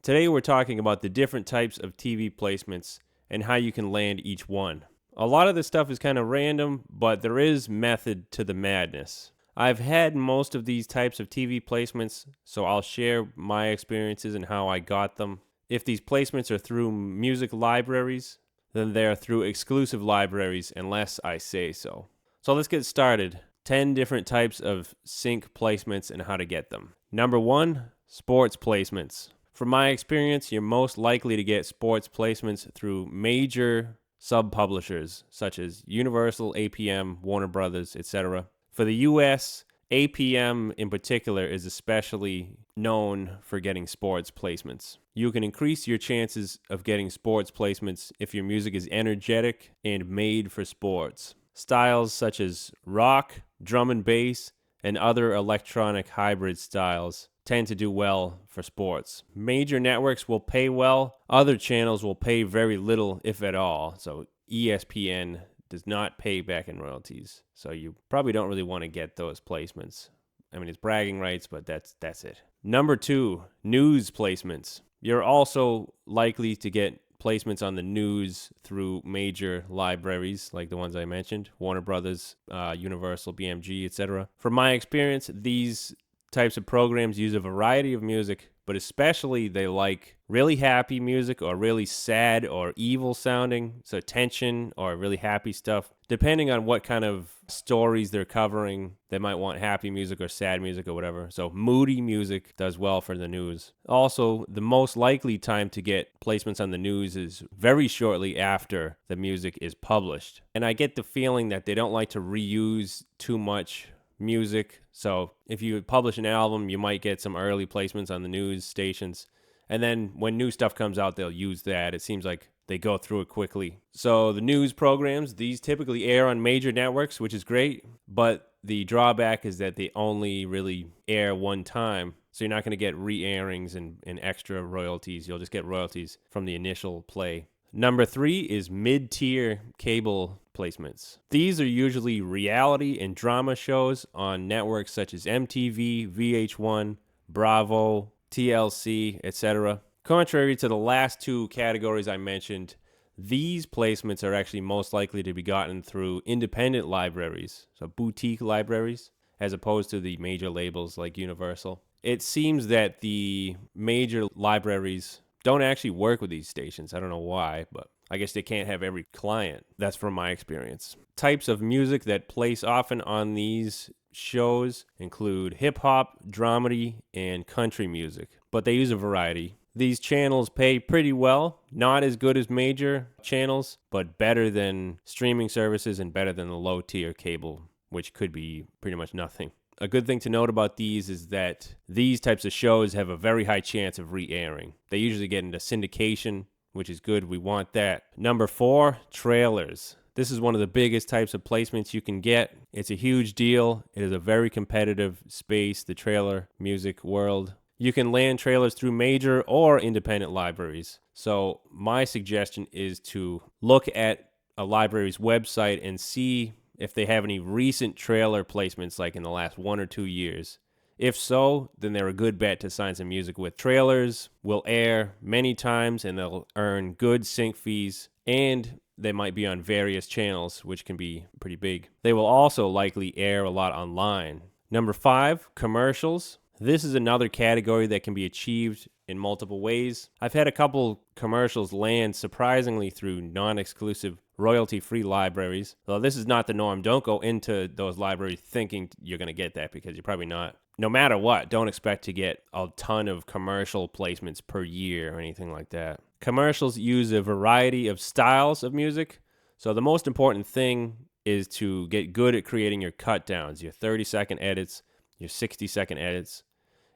Today we're talking about the different types of TV placements and how you can land each one. A lot of this stuff is kind of random, but there is method to the madness. I've had most of these types of TV placements, so I'll share my experiences and how I got them. If these placements are through music libraries, then they are through exclusive libraries unless I say so. So let's get started. 10 different types of sync placements and how to get them. Number 1, sports placements. From my experience, you're most likely to get sports placements through major sub-publishers such as Universal, APM, Warner Brothers, etc. For the US, APM in particular is especially known for getting sports placements. You can increase your chances of getting sports placements if your music is energetic and made for sports. Styles such as rock, drum and bass, and other electronic hybrid styles tend to do well for sports. Major networks will pay well. Other channels will pay very little, if at all. So ESPN does not pay back in royalties. So you probably don't really want to get those placements. I mean, it's bragging rights, but that's it. Number 2, news placements. You're also likely to get placements on the news through major libraries like the ones I mentioned, Warner Brothers, Universal, BMG, etc. From my experience, these types of programs use a variety of music, but especially they like really happy music or really sad or evil sounding, so tension or really happy stuff. Depending on what kind of stories they're covering, they might want happy music or sad music or whatever. So moody music does well for the news. Also, the most likely time to get placements on the news is very shortly after the music is published. And I get the feeling that they don't like to reuse too much music. So if you publish an album, you might get some early placements on the news stations. And then when new stuff comes out, they'll use that. It seems like they go through it quickly. So the news programs, these typically air on major networks, which is great. But the drawback is that they only really air one time. So you're not going to get re-airings and extra royalties. You'll just get royalties from the initial play. Number 3 is mid-tier cable placements. These are usually reality and drama shows on networks such as MTV, VH1, Bravo, TLC, etc. Contrary to the last 2 categories I mentioned, these placements are actually most likely to be gotten through independent libraries, so boutique libraries, as opposed to the major labels like Universal. It seems that the major libraries don't actually work with these stations. I don't know why, but I guess they can't have every client. That's from my experience. Types of music that place often on these shows include hip-hop, dramedy, and country music, but they use a variety. These channels pay pretty well, not as good as major channels, but better than streaming services and better than the low-tier cable, which could be pretty much nothing. A good thing to note about these is that these types of shows have a very high chance of re-airing. They usually get into syndication, which is good. We want that. Number 4, trailers. This is one of the biggest types of placements you can get. It's a huge deal. It is a very competitive space, the trailer music world. You can land trailers through major or independent libraries. So my suggestion is to look at a library's website and see if they have any recent trailer placements like in the last 1 or 2 years. If so, then they're a good bet to sign some music with. Trailers will air many times and they'll earn good sync fees, and they might be on various channels, which can be pretty big. They will also likely air a lot online. Number 5, commercials. This is another category that can be achieved in multiple ways. I've had a couple commercials land surprisingly through non-exclusive royalty-free libraries. Though this is not the norm. Don't go into those libraries thinking you're going to get that, because you're probably not. No matter what, don't expect to get a ton of commercial placements per year or anything like that. Commercials use a variety of styles of music. So the most important thing is to get good at creating your cut downs, your 30-second edits, your 60-second edits,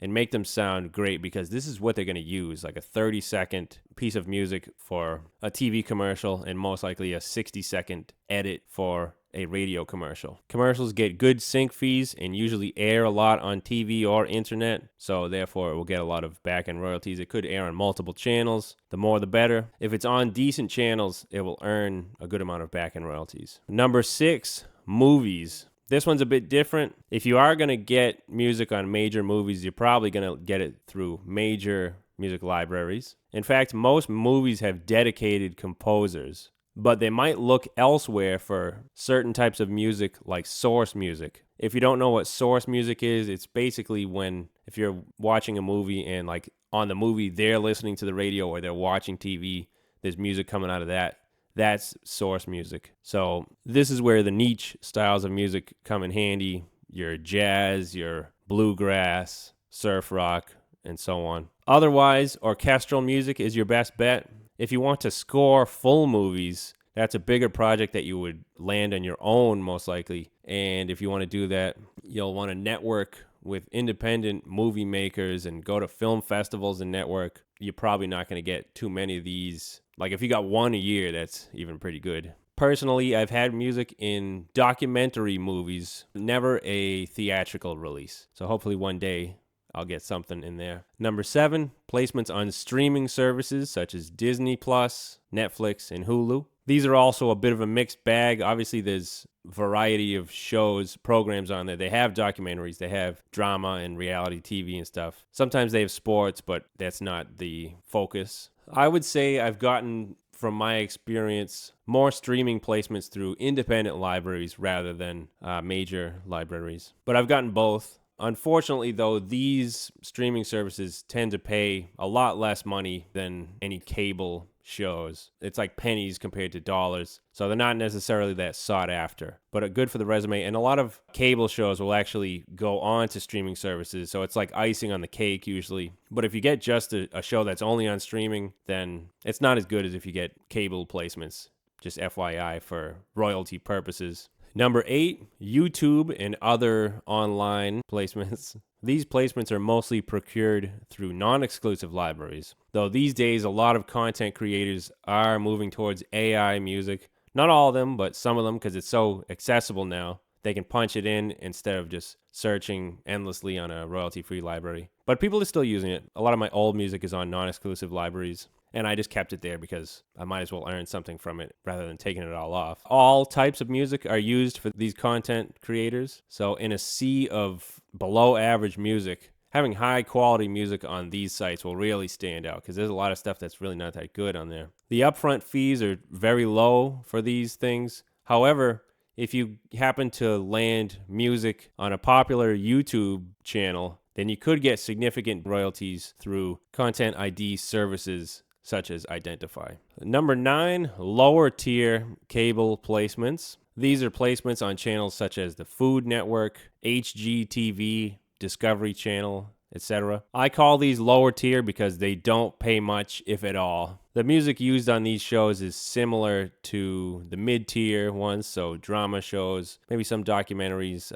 and make them sound great, because this is what they're going to use, like a 30-second piece of music for a TV commercial and most likely a 60-second edit for a radio commercial. Commercials get good sync fees and usually air a lot on TV or internet, so therefore it will get a lot of back-end royalties. It could air on multiple channels. The more the better. If it's on decent channels, it will earn a good amount of back-end royalties. Number 6, movies. This one's a bit different. If you are going to get music on major movies, you're probably going to get it through major music libraries. In fact, most movies have dedicated composers, but they might look elsewhere for certain types of music like source music. If you don't know what source music is, it's basically when, if you're watching a movie and like on the movie they're listening to the radio or they're watching TV, there's music coming out of that. That's source music. So this is where the niche styles of music come in handy. Your jazz, your bluegrass, surf rock, and so on. Otherwise, orchestral music is your best bet. If you want to score full movies, that's a bigger project that you would land on your own most likely. And if you want to do that, you'll want to network with independent movie makers and go to film festivals and network. You're probably not going to get too many of these. Like if you got one a year, that's even pretty good. Personally, I've had music in documentary movies, never a theatrical release. So hopefully one day I'll get something in there. Number 7, placements on streaming services such as Disney Plus, Netflix, and Hulu. These are also a bit of a mixed bag. Obviously, there's variety of shows, programs on there. They have documentaries, they have drama and reality TV and stuff. Sometimes they have sports, but that's not the focus. I would say I've gotten, from my experience, more streaming placements through independent libraries rather than major libraries. But I've gotten both. Unfortunately, though, these streaming services tend to pay a lot less money than any cable shows. It's like pennies compared to dollars. So they're not necessarily that sought after, but good for the resume. And a lot of cable shows will actually go on to streaming services. So it's like icing on the cake usually. But if you get just a show that's only on streaming, then it's not as good as if you get cable placements. Just FYI for royalty purposes. Number 8, YouTube and other online placements. These placements are mostly procured through non-exclusive libraries, though these days a lot of content creators are moving towards AI music. Not all of them, but some of them, because it's so accessible now. They can punch it in instead of just searching endlessly on a royalty-free library. But people are still using it. A lot of my old music is on non-exclusive libraries, and I just kept it there because I might as well earn something from it rather than taking it all off. All types of music are used for these content creators. So in a sea of below average music, having high quality music on these sites will really stand out because there's a lot of stuff that's really not that good on there. The upfront fees are very low for these things. However, if you happen to land music on a popular YouTube channel, then you could get significant royalties through Content ID services such as Identify. Number 9, lower tier cable placements. These are placements on channels such as the Food Network, HGTV, Discovery Channel, etc. I call these lower tier because they don't pay much, if at all. The music used on these shows is similar to the mid-tier ones, so drama shows, maybe some documentaries,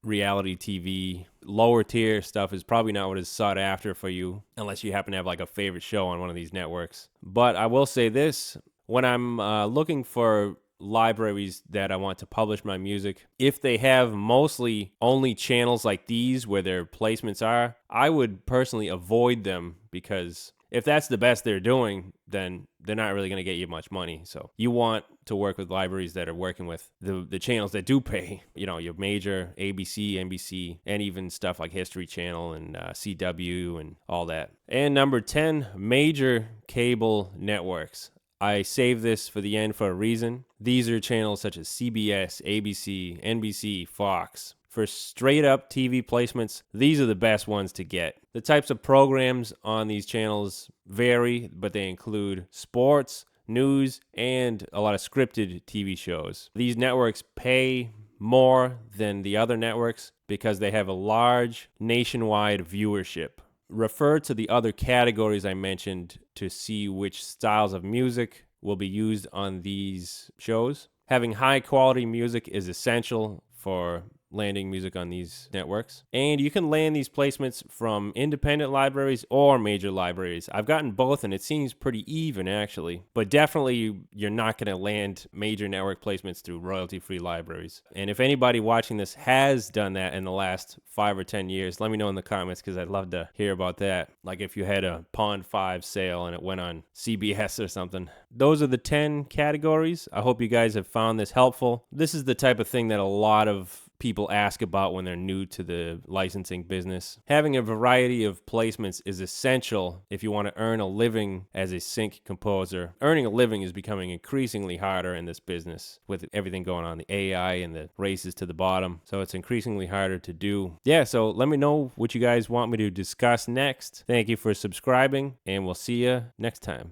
reality TV. Lower tier stuff is probably not what is sought after for you, unless you happen to have like a favorite show on one of these networks. But I will say this, when I'm looking for libraries that I want to publish my music, if they have mostly only channels like these where their placements are, I would personally avoid them because if that's the best they're doing, then they're not really going to get you much money. So you want to work with libraries that are working with the channels that do pay, you know, your major ABC, NBC, and even stuff like History Channel and CW and all that. And number 10, major cable networks. I save this for the end for a reason. These are channels such as CBS, ABC, NBC, Fox. For straight up TV placements, these are the best ones to get. The types of programs on these channels vary, but they include sports, news, and a lot of scripted TV shows. These networks pay more than the other networks because they have a large nationwide viewership. Refer to the other categories I mentioned to see which styles of music will be used on these shows. Having high quality music is essential for landing music on these networks. And you can land these placements from independent libraries or major libraries. I've gotten both and it seems pretty even actually. But definitely you're not going to land major network placements through royalty-free libraries. And if anybody watching this has done that in the last 5 or 10 years, let me know in the comments because I'd love to hear about that. Like if you had a Pond 5 sale and it went on CBS or something. Those are the 10 categories. I hope you guys have found this helpful. This is the type of thing that a lot of people ask about when they're new to the licensing business. Having a variety of placements is essential if you want to earn a living as a sync composer. Earning a living is becoming increasingly harder in this business with everything going on, the AI and the races to the bottom. So it's increasingly harder to do. Yeah, so let me know what you guys want me to discuss next. Thank you for subscribing, and we'll see you next time.